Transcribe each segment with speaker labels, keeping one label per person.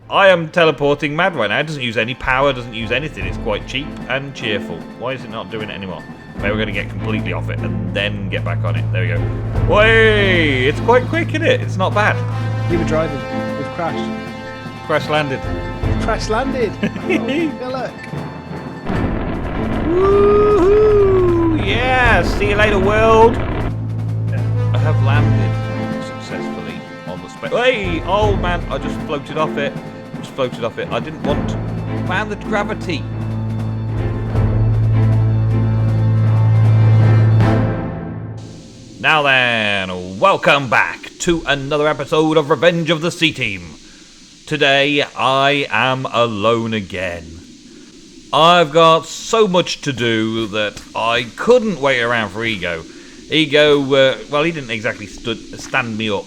Speaker 1: I am teleporting mad right now. It doesn't use any power, doesn't use anything. It's quite cheap and cheerful. Why is it not doing it anymore? Maybe we're going to get completely off it and then get back on it. There we go. Way! It's quite quick, isn't it? It's not bad.
Speaker 2: You were driving. We've crashed.
Speaker 1: Crash landed.
Speaker 2: Crash landed. Oh, look.
Speaker 1: Woohoo! Yeah! See you later, world. I have landed successfully on the space. Hey! Oh man! I just floated off it. I didn't want. Man, the gravity. Now then, welcome back to another episode of Revenge of the CTeam. Today, I am alone again. I've got so much to do that I couldn't wait around for Ego. Ego, well, he didn't exactly stand me up.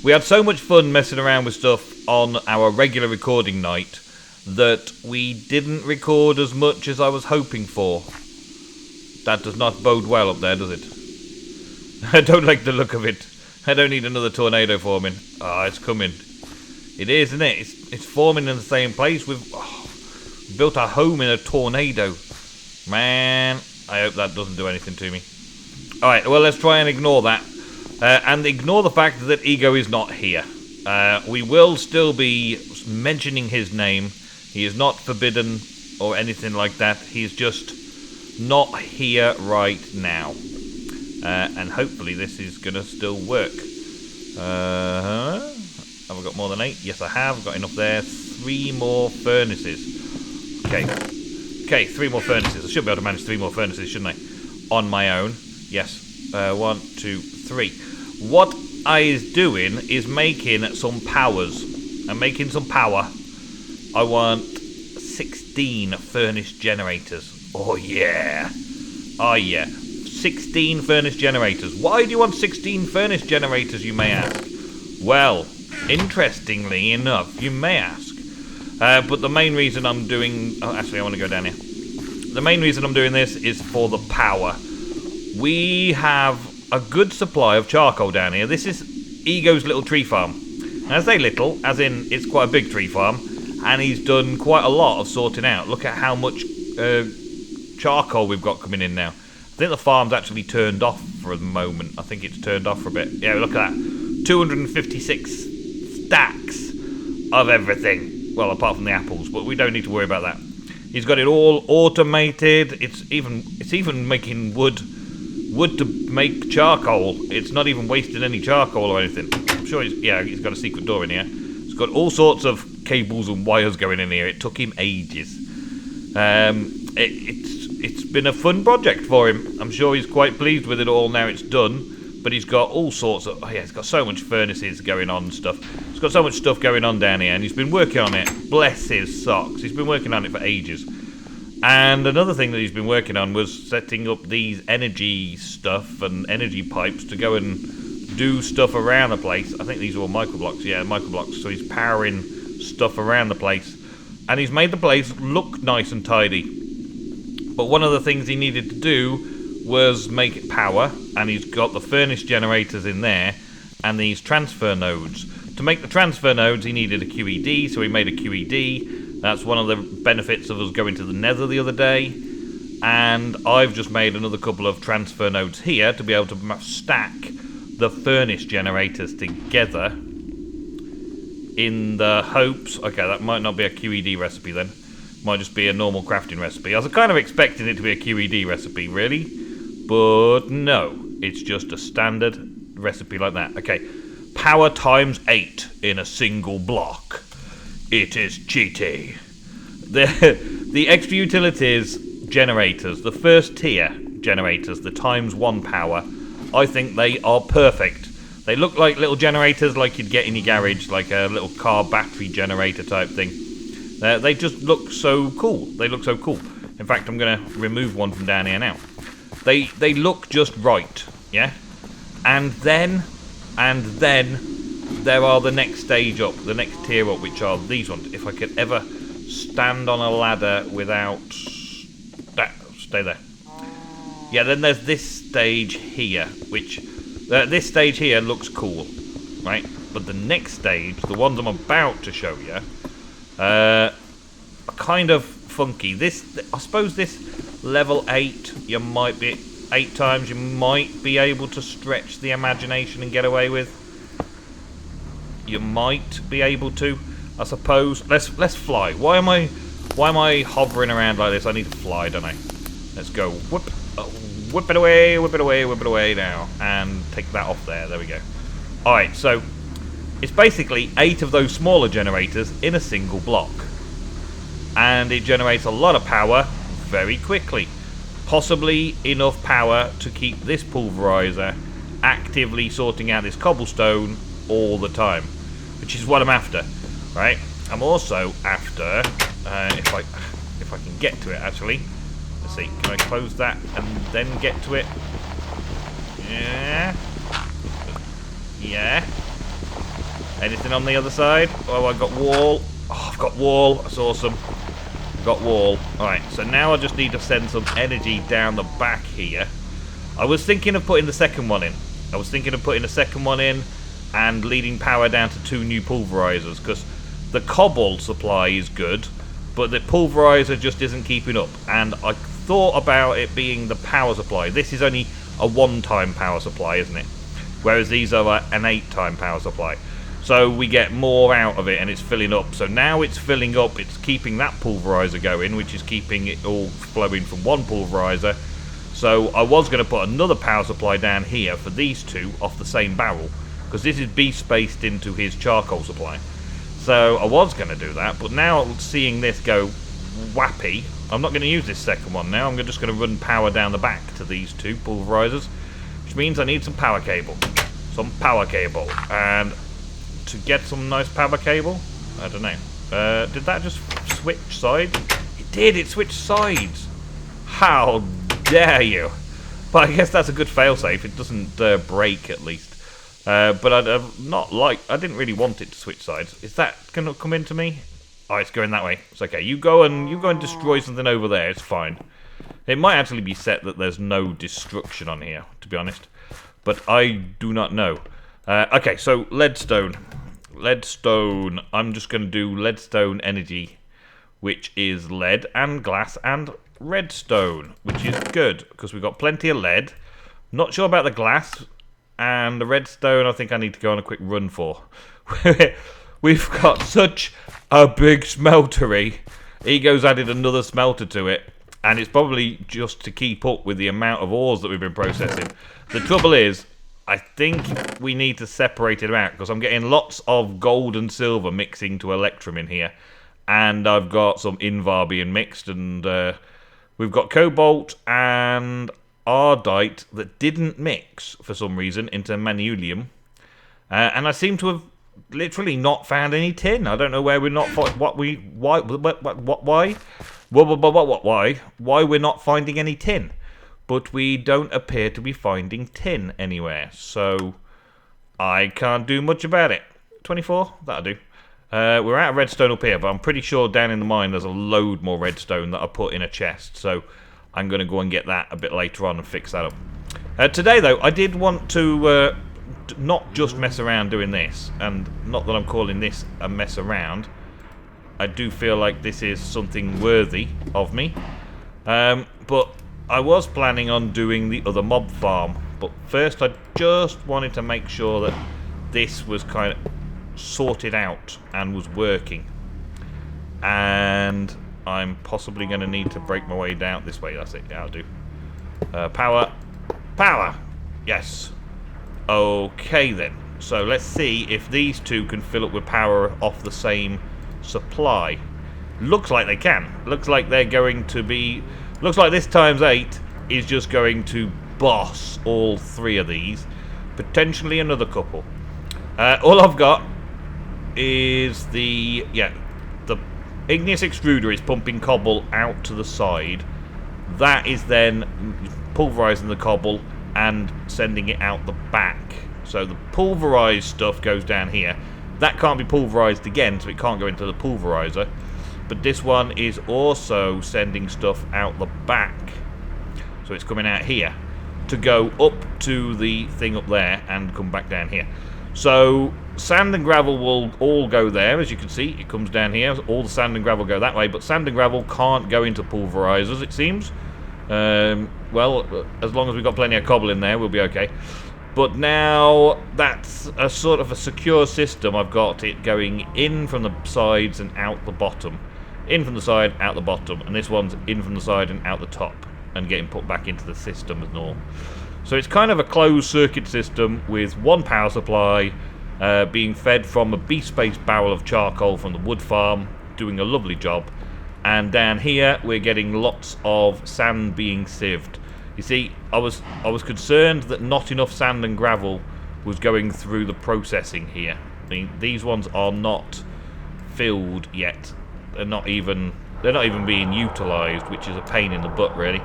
Speaker 1: We had so much fun messing around with stuff on our regular recording night that we didn't record as much as I was hoping for. That does not bode well up there, does it? I don't like the look of it. I don't need another tornado forming. Ah, it's coming. It is, isn't it? It's forming in the same place. We've built our home in a tornado. Man, I hope that doesn't do anything to me. Alright, well, let's try and ignore that. And ignore the fact that Ego is not here. We will still be mentioning his name. He is not forbidden or anything like that. He's just not here right now. And hopefully this is going to still work. Have I got more than 8? Yes, I have. Got enough there. 3 more furnaces. Okay, 3 more furnaces. I should be able to manage 3 more furnaces, shouldn't I? On my own. Yes. 1, 2, 3. What I is doing is making some powers. I'm making some power. I want 16 furnace generators. Oh, yeah. Oh, yeah. 16 furnace generators. Why do you want 16 furnace generators, you may ask? Well, interestingly enough, you may ask. But the main reason I'm doing... Oh, actually, I want to go down here. The main reason I'm doing this is for the power. We have a good supply of charcoal down here. This is Ego's little tree farm. And I say little, as in it's quite a big tree farm. And he's done quite a lot of sorting out. Look at how much charcoal we've got coming in now. I think the farm's actually turned off for the moment. I think it's turned off for a bit. Yeah, look at that. 256 stacks of everything. Well, apart from the apples, but we don't need to worry about that. He's got it all automated. It's even making wood to make charcoal. It's not even wasting any charcoal or anything. I'm sure he's got a secret door in here. It's got all sorts of cables and wires going in here. It took him ages. It's been a fun project for him. I'm sure he's quite pleased with it all now it's done. But he's got all sorts of... Oh yeah, he's got so much furnaces going on and stuff. He's got so much stuff going on down here, and he's been working on it. Bless his socks. He's been working on it for ages. And another thing that he's been working on was setting up these energy stuff and energy pipes to go and do stuff around the place. I think these are all microblocks. Yeah, microblocks. So he's powering stuff around the place. And he's made the place look nice and tidy. But one of the things he needed to do was make it power, and he's got the furnace generators in there, and these transfer nodes. To make the transfer nodes, he needed a QED, so he made a QED. That's one of the benefits of us going to the Nether the other day. And I've just made another couple of transfer nodes here to be able to stack the furnace generators together in the hopes... Okay, that might not be a QED recipe then. Might just be a normal crafting recipe. I was kind of expecting it to be a QED recipe, really. But no, it's just a standard recipe like that. Okay, power times 8 in a single block. It is cheaty. The extra utilities generators, the first tier generators, the times 1 power, I think they are perfect. They look like little generators like you'd get in your garage, like a little car battery generator type thing. They just look so cool. They look so cool. In fact, I'm going to remove one from down here now. They look just right, yeah? And then there are the next stage up, the next tier up, which are these ones. If I could ever stand on a ladder without... That, stay there. Yeah, then there's this stage here, which... this stage here looks cool, right? But the next stage, the ones I'm about to show you, Kind of funky. This, I suppose, this level 8, you might be 8 times. You might be able to stretch the imagination and get away with. You might be able to, I suppose. Let's fly. Why am I hovering around like this? I need to fly, don't I? Let's go. Whip it away, whip it away, whip it away now, and take that off there. There we go. All right, so it's basically 8 of those smaller generators in a single block. And it generates a lot of power very quickly. Possibly enough power to keep this pulverizer actively sorting out this cobblestone all the time. Which is what I'm after, right? I'm also after, if I can get to it actually. Let's see, can I close that and then get to it? Yeah. Yeah. Anything on the other side? Oh, I got wall. Oh, I've got wall. That's awesome. Got wall. Alright, so now I just need to send some energy down the back here. I was thinking of putting the second one in. And leading power down to 2 new pulverizers, because the cobble supply is good, but the pulverizer just isn't keeping up. And I thought about it being the power supply. This is only a 1-time power supply, isn't it? Whereas these are an 8-time power supply. So we get more out of it, and it's filling up. So now it's filling up, it's keeping that pulverizer going, which is keeping it all flowing from one pulverizer. So I was going to put another power supply down here for these 2 off the same barrel, because this is B-spaced into his charcoal supply. So I was going to do that, but now seeing this go whappy, I'm not going to use this second one now. I'm just going to run power down the back to these 2 pulverizers, which means I need some power cable. And to get some nice power cable, I don't know. Did that just switch sides? It did, it switched sides. How dare you? But I guess that's a good failsafe. It doesn't break at least. But I didn't really want it to switch sides. Is that gonna come into me? Oh, it's going that way. It's okay. You go and destroy something over there. It's fine. It might actually be set that there's no destruction on here, to be honest. But I do not know. Okay, so leadstone. Leadstone. I'm just going to do leadstone energy, which is lead and glass and redstone, which is good because we've got plenty of lead. Not sure about the glass and the redstone. I think I need to go on a quick run for. We've got such a big smeltery. Ego's added another smelter to it, and it's probably just to keep up with the amount of ores that we've been processing. The trouble is, I think we need to separate it out, because I'm getting lots of gold and silver mixing to electrum in here. And I've got some invar being mixed, and we've got cobalt and ardite that didn't mix for some reason into magnesium. And I seem to have literally not found any tin. I don't know where we're not why we're not finding any tin. But we don't appear to be finding tin anywhere, so I can't do much about it. 24? That'll do. We're out of redstone up here, but I'm pretty sure down in the mine there's a load more redstone that I put in a chest, so I'm going to go and get that a bit later on and fix that up. Today, though, I did want to not just mess around doing this, and not that I'm calling this a mess around. I do feel like this is something worthy of me, but I was planning on doing the other mob farm, but first I just wanted to make sure that this was kind of sorted out and was working. And I'm possibly going to need to break my way down this way. That's it. Yeah, I'll do. Power. Power! Yes. Okay then. So let's see if these 2 can fill up with power off the same supply. Looks like they can. Looks like they're going to be... Looks like this times 8 is just going to boss all 3 of these. Potentially another couple. All I've got is the igneous extruder is pumping cobble out to the side. That is then pulverizing the cobble and sending it out the back. So the pulverized stuff goes down here. That can't be pulverized again, so it can't go into the pulverizer. But this one is also sending stuff out the back. So it's coming out here to go up to the thing up there and come back down here. So sand and gravel will all go there, as you can see. It comes down here. All the sand and gravel go that way, but sand and gravel can't go into pulverizers, it seems. Well, as long as we've got plenty of cobble in there, we'll be okay. But now that's a sort of a secure system. I've got it going in from the sides and out the bottom. In from the side, out the bottom. And this one's in from the side and out the top. And getting put back into the system and all. So it's kind of a closed circuit system with one power supply being fed from a beast-based barrel of charcoal from the wood farm, doing a lovely job. And down here we're getting lots of sand being sieved. You see, I was concerned that not enough sand and gravel was going through the processing here. I mean, these ones are not filled yet. They're not even being utilised, which is a pain in the butt, really.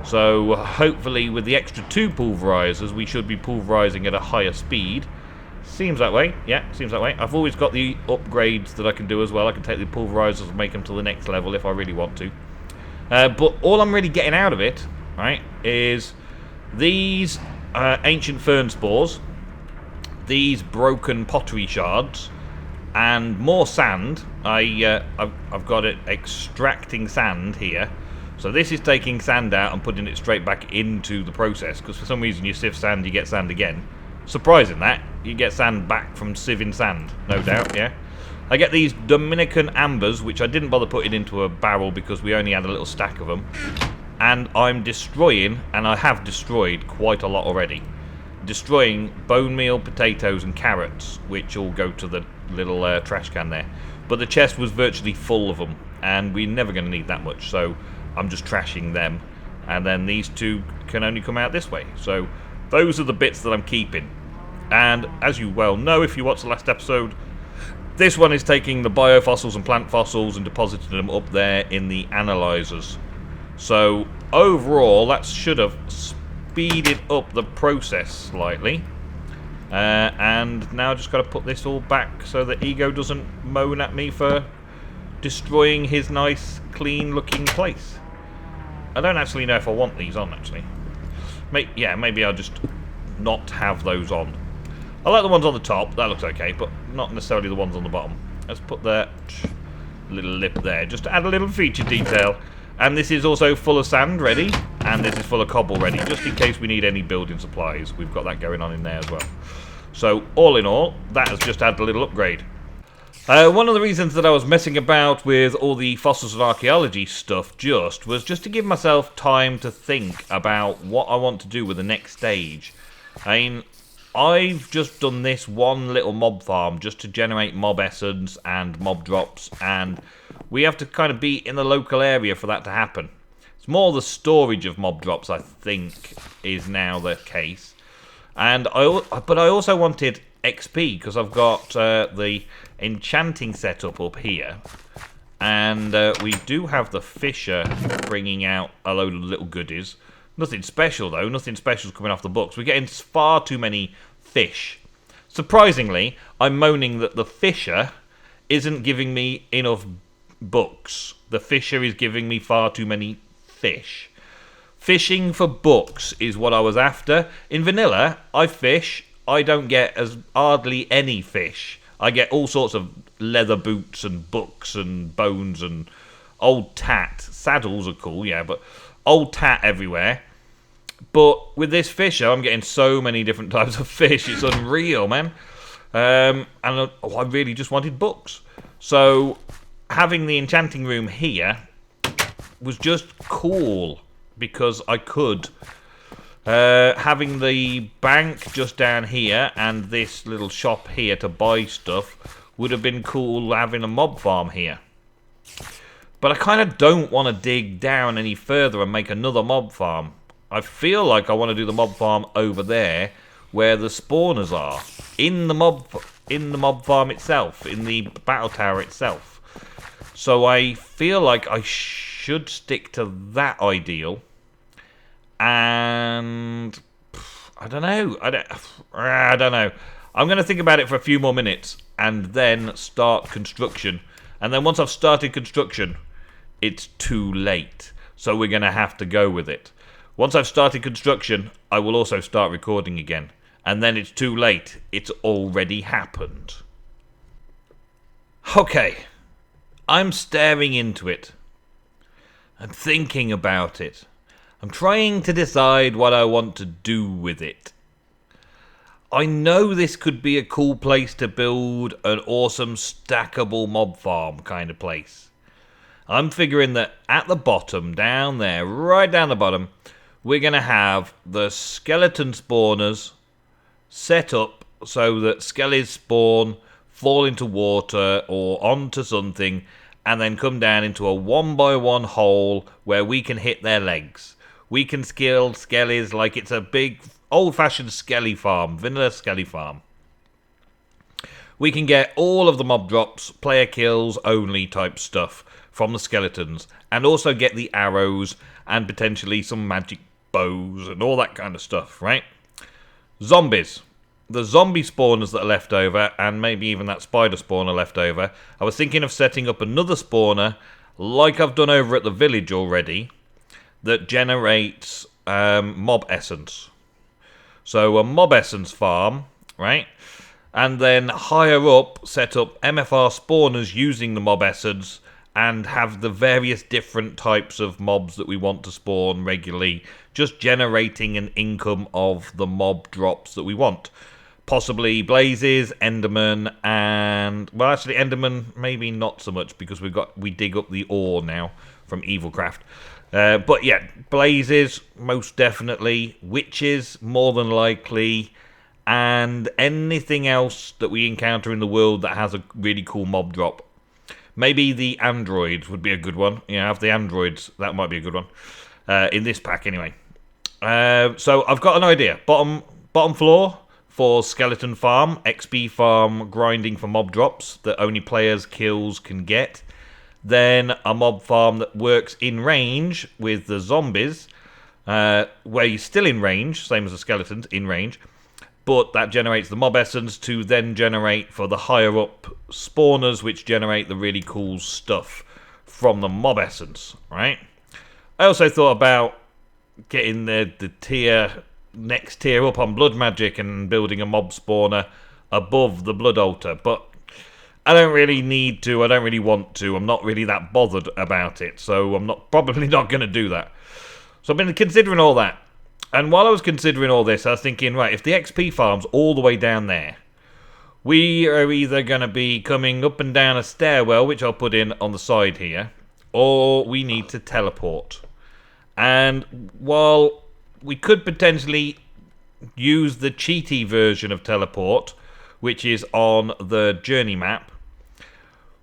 Speaker 1: So hopefully, with the extra 2 pulverizers, we should be pulverizing at a higher speed. Seems that way. Yeah, seems that way. I've always got the upgrades that I can do as well. I can take the pulverizers and make them to the next level if I really want to. But all I'm really getting out of it, right, is these ancient fern spores, these broken pottery shards, and more sand. I've got it extracting sand here. So this is taking sand out and putting it straight back into the process, because for some reason you sieve sand, you get sand again. Surprising that. You get sand back from sieving sand, no doubt, yeah. I get these Dominican ambers, which I didn't bother putting into a barrel because we only had a little stack of them. And I'm destroying, and I have destroyed quite a lot already. Destroying bone meal, potatoes and carrots, which all go to the little trash can there. But the chest was virtually full of them, and we're never going to need that much, so I'm just trashing them. And then these 2 can only come out this way. So those are the bits that I'm keeping. And as you well know, if you watched the last episode, this one is taking the biofossils and plant fossils and depositing them up there in the analyzers. So overall, that should have speeded up the process slightly. And now I've just got to put this all back so that Ego doesn't moan at me for destroying his nice, clean-looking place. I don't actually know if I want these on, actually. Maybe I'll just not have those on. I like the ones on the top, that looks okay, but not necessarily the ones on the bottom. Let's put that little lip there, just to add a little feature detail. And this is also full of sand ready, and this is full of cobble ready, just in case we need any building supplies. We've got that going on in there as well. So, all in all, that has just added a little upgrade. One of the reasons that I was messing about with all the fossils and archaeology stuff was just to give myself time to think about what I want to do with the next stage. I mean, I've just done this one little mob farm just to generate mob essence and mob drops, and we have to kind of be in the local area for that to happen. It's more the storage of mob drops, I think, is now the case. But I also wanted XP, because I've got the enchanting setup up here. And we do have the fisher bringing out a load of little goodies. Nothing special, though. Nothing special is coming off the books. We're getting far too many fish. Surprisingly, I'm moaning that the fisher isn't giving me enough books. The fisher is giving me far too many fish. Fishing for books is what I was after. In vanilla, I fish. I don't get as hardly any fish. I get all sorts of leather boots and books and bones and old tat. Saddles are cool, yeah, but old tat everywhere. But with this fisher, I'm getting so many different types of fish. It's unreal, man. And I really just wanted books. So having the enchanting room here was just cool because I could. Having the bank just down here and this little shop here to buy stuff would have been cool having a mob farm here. But I kind of don't want to dig down any further and make another mob farm. I feel like I want to do the mob farm over there where the spawners are. In the mob farm itself, in the battle tower itself. So I feel like I should stick to that ideal. And I don't know. I don't know. I'm going to think about it for a few more minutes and then start construction. And then once I've started construction, it's too late. So we're going to have to go with it. Once I've started construction, I will also start recording again. and then it's too late. It's already happened. Okay, I'm staring into it. I'm thinking about it. I'm trying to decide what I want to do with it. I know this could be a cool place to build an awesome stackable mob farm kind of place. I'm figuring that at the bottom, down there, right down the bottom, we're going to have the skeleton spawners set up so that skellies spawn, fall into water or onto something, and then come down into a 1x1 hole where we can hit their legs. We can kill skellies like it's a big old-fashioned skelly farm, vanilla skelly farm. We can get all of the mob drops, player kills only type stuff from the skeletons, and also get the arrows and potentially some magic bows and all that kind of stuff, right? Zombies. The zombie spawners that are left over, and maybe even that spider spawner left over. I was thinking of setting up another spawner, like I've done over at the village already, that generates mob essence. So a mob essence farm, right? And then higher up, set up MFR spawners using the mob essence and have the various different types of mobs that we want to spawn regularly, just generating an income of the mob drops that we want. Possibly blazes, enderman, and well, actually enderman maybe not so much because we dig up the ore now from Evilcraft. But yeah, blazes most definitely, witches more than likely, and anything else that we encounter in the world that has a really cool mob drop. Maybe the androids would be a good one. You know, have the androids, that might be a good one in this pack anyway. So I've got an idea. Bottom floor for skeleton farm, XP farm, grinding for mob drops that only players' kills can get. Then a mob farm that works in range with the zombies, where you're still in range, same as the skeletons, in range, but that generates the mob essence to then generate for the higher up spawners, which generate the really cool stuff from the mob essence, right? I also thought about getting the next tier up on blood magic and building a mob spawner above the blood altar, but I don't really need to, I don't really want to, I'm not really that bothered about it, so I'm probably not going to do that. So I've been considering all that, and while I was considering all this, I was thinking, right, if the XP farm's all the way down there, we are either going to be coming up and down a stairwell, which I'll put in on the side here, or we need to teleport. And while we could potentially use the cheaty version of teleport, which is on the journey map,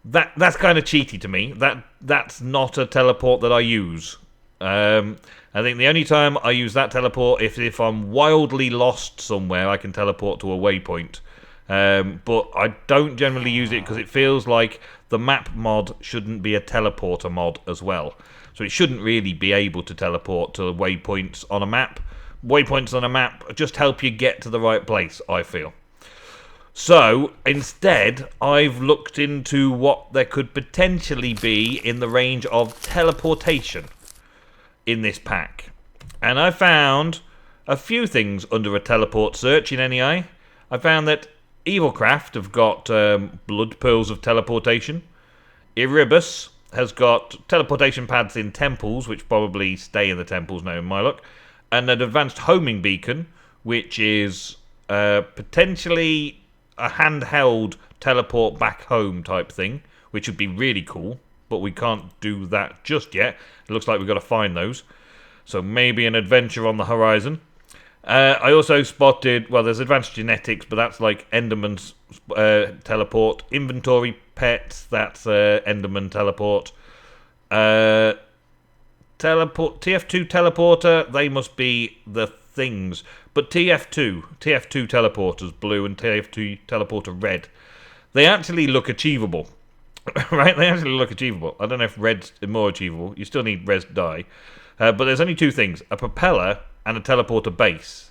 Speaker 1: that's kind of cheaty to me. That's not a teleport that I use. I think the only time I use that teleport if I'm wildly lost somewhere, I can teleport to a waypoint. But I don't generally use it because it feels like the map mod shouldn't be a teleporter mod as well. So it shouldn't really be able to teleport to waypoints on a map. Waypoints on a map just help you get to the right place, I feel. So, instead, I've looked into what there could potentially be in the range of teleportation in this pack. And I found a few things under a teleport search in NEI. I found that Evilcraft have got blood pearls of teleportation. Erebus has got teleportation pads in temples, which probably stay in the temples now in my luck. And an advanced homing beacon, which is potentially a handheld teleport back home type thing, which would be really cool, but we can't do that just yet. It looks like we've got to find those. So maybe an adventure on the horizon. I also spotted, well, there's advanced genetics, but that's like Enderman's teleport. Inventory pets, that's Enderman teleport. TF2 teleporter, they must be the things. But TF2 teleporters, blue, and TF2 teleporter, red, they actually look achievable. Right? They actually look achievable. I don't know if red's more achievable. You still need res die. But there's only two things. A propeller and a teleporter base.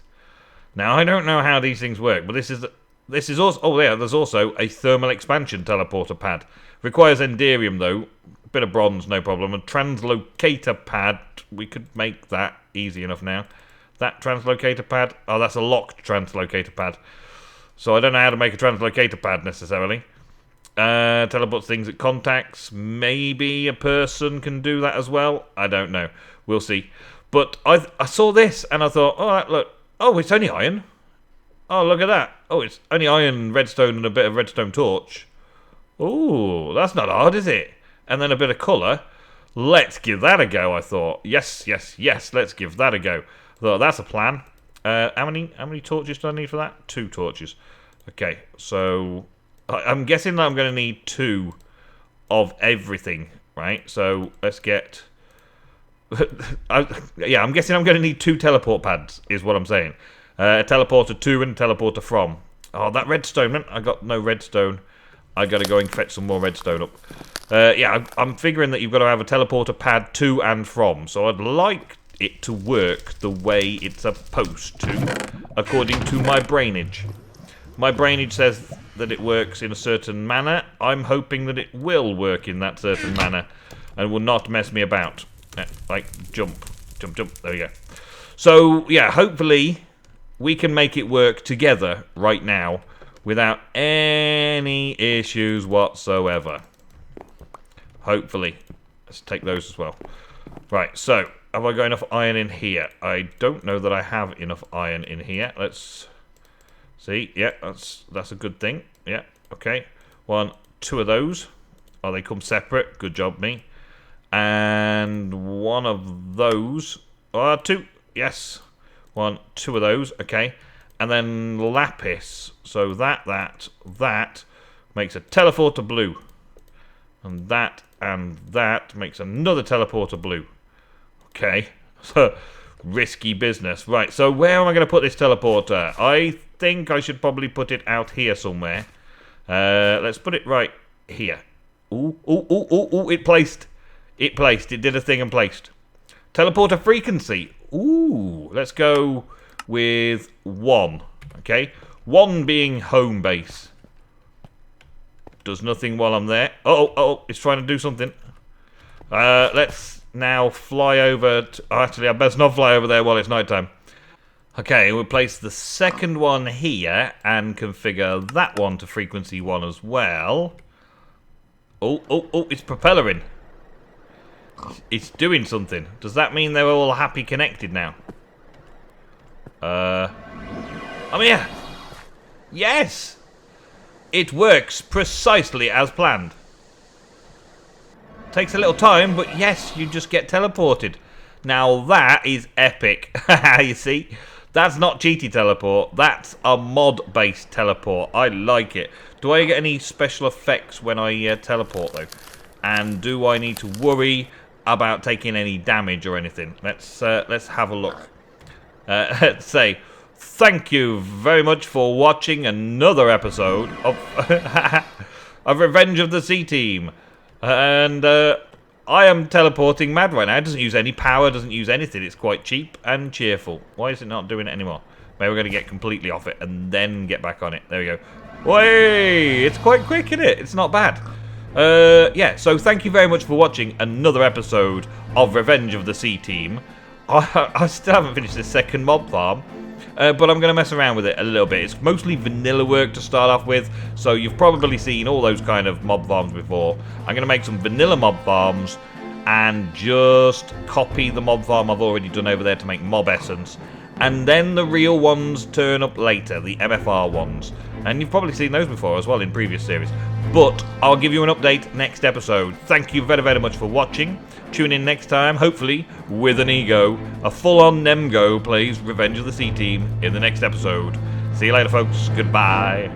Speaker 1: Now, I don't know how these things work, but this is also... Oh, yeah, there's also a thermal expansion teleporter pad. Requires Enderium, though. A bit of bronze, no problem. A translocator pad, we could make that easy enough now. That translocator pad. Oh, that's a locked translocator pad. So I don't know how to make a translocator pad necessarily. Teleports things at contacts. Maybe a person can do that as well. I don't know. We'll see. But I saw this and I thought, all right, look. Oh, it's only iron. Oh, look at that. Oh, it's only iron, redstone, and a bit of redstone torch. Oh, that's not hard, is it? And then a bit of colour. Let's give that a go, I thought. Yes, yes, yes, let's give that a go. I thought, that's a plan. How many torches do I need for that? 2 torches. Okay, so I'm guessing that I'm going to need 2 of everything, right? So let's get... yeah, I'm guessing I'm going to need 2 teleport pads, is what I'm saying. A teleporter to and a teleporter from. Oh, that redstone, man. I got no redstone. I got to go and fetch some more redstone up. Yeah, I'm figuring that you've got to have a teleporter pad to and from. So I'd like it to work the way it's supposed to, according to my brainage. My brainage says that it works in a certain manner. I'm hoping that it will work in that certain manner and will not mess me about. Like, jump, jump, jump. There we go. So, yeah, hopefully we can make it work together right now without any issues whatsoever. Hopefully. Let's take those as well. Right, so, have I got enough iron in here? I don't know that I have enough iron in here. Let's see. Yeah, that's a good thing. Yeah, okay. 1, 2 of those. Oh, they come separate. Good job, me. And 1 of those. 2. Yes. 1, 2 of those. Okay. And then lapis. So that makes a teleporter blue. And that makes another teleporter blue. Okay. So, risky business. Right, so where am I going to put this teleporter? I think I should probably put it out here somewhere. Let's put it right here. Ooh, ooh, ooh, ooh, ooh, it placed. It placed. It did a thing and placed. Teleporter frequency. Ooh, let's go with 1. Okay, 1 being home base. Does nothing while I'm there. Oh, it's trying to do something. Let's now fly over. Actually, I best not fly over there while it's nighttime. Okay, we'll place the second one here and configure that one to frequency 1 as well. Oh, it's propellering. It's doing something. Does that mean they're all happy connected now? I'm here. Yes! It works precisely as planned. Takes a little time, but yes, you just get teleported. Now that is epic. You see? That's not cheaty teleport. That's a mod-based teleport. I like it. Do I get any special effects when I teleport, though? And do I need to worry about taking any damage or anything? Let's have a look. Let's say thank you very much for watching another episode of of Revenge of the CTeam, and I am teleporting mad right now. It doesn't use any power, doesn't use anything. It's quite cheap and cheerful. Why is it not doing it anymore? Maybe we're going to get completely off it and then get back on it. There we go. Way! It's quite quick, isn't it? It's not bad. Yeah, so thank you very much for watching another episode of Revenge of the CTeam. I still haven't finished this second mob farm, but I'm going to mess around with it a little bit. It's mostly vanilla work to start off with, so you've probably seen all those kind of mob farms before. I'm going to make some vanilla mob farms and just copy the mob farm I've already done over there to make mob essence. And then the real ones turn up later, the MFR ones. And you've probably seen those before as well in previous series. But I'll give you an update next episode. Thank you very, very much for watching. Tune in next time, hopefully, with an ego. A full-on Nemgo plays Revenge of the CTeam in the next episode. See you later, folks. Goodbye.